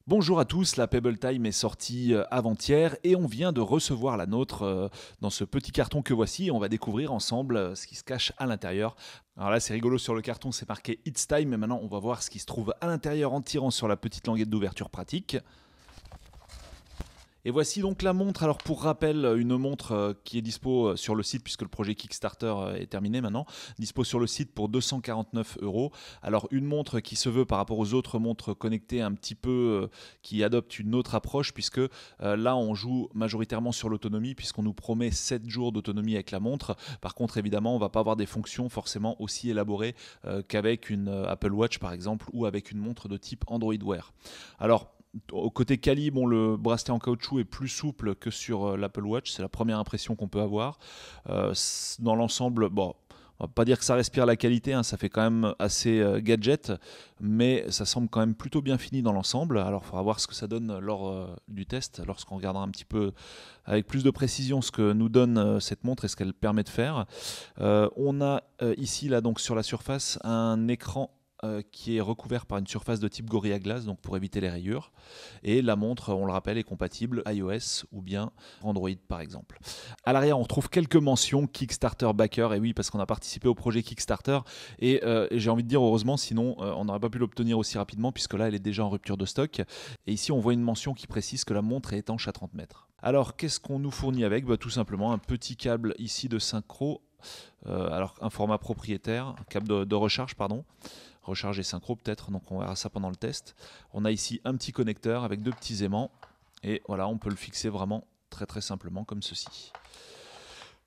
Bonjour à tous, la Pebble Time est sortie avant-hier et on vient de recevoir la nôtre dans ce petit carton que voici. On va découvrir ensemble ce qui se cache à l'intérieur. Alors là, c'est rigolo, sur le carton, c'est marqué It's Time, mais maintenant on va voir ce qui se trouve à l'intérieur en tirant sur la petite languette d'ouverture pratique. Et voici donc la montre. Alors pour rappel, une montre qui est dispo sur le site puisque le projet Kickstarter est terminé maintenant. Dispo sur le site pour 249 euros. Alors une montre qui se veut par rapport aux autres montres connectées un petit peu, qui adopte une autre approche puisque là on joue majoritairement sur l'autonomie puisqu'on nous promet 7 jours d'autonomie avec la montre. Par contre évidemment on va pas avoir des fonctions forcément aussi élaborées qu'avec une Apple Watch par exemple ou avec une montre de type Android Wear. Alors au côté quali, bon, le bracelet en caoutchouc est plus souple que sur l'Apple Watch, c'est la première impression qu'on peut avoir. Dans l'ensemble, bon, on va pas dire que ça respire la qualité, hein, ça fait quand même assez gadget, mais ça semble quand même plutôt bien fini dans l'ensemble. Alors il faudra voir ce que ça donne lors du test, lorsqu'on regardera un petit peu avec plus de précision ce que nous donne cette montre et ce qu'elle permet de faire. On a ici, là, donc sur la surface, un écran qui est recouvert par une surface de type Gorilla Glass, donc pour éviter les rayures. Et la montre, on le rappelle, est compatible iOS ou bien Android par exemple. À l'arrière, on retrouve quelques mentions Kickstarter Backer, et oui, parce qu'on a participé au projet Kickstarter, et j'ai envie de dire heureusement, sinon on n'aurait pas pu l'obtenir aussi rapidement, puisque là, elle est déjà en rupture de stock. Et ici, on voit une mention qui précise que la montre est étanche à 30 mètres. Alors, qu'est-ce qu'on nous fournit avec? Tout simplement un petit câble ici de synchro, alors un format propriétaire, un câble de recharge, pardon. Recharge et synchro peut-être, donc on verra ça pendant le test. On a ici un petit connecteur avec deux petits aimants, et voilà, on peut le fixer vraiment très très simplement comme ceci.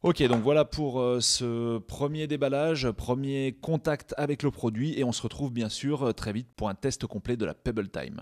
Ok, donc voilà pour ce premier déballage, premier contact avec le produit, et on se retrouve bien sûr très vite pour un test complet de la Pebble Time.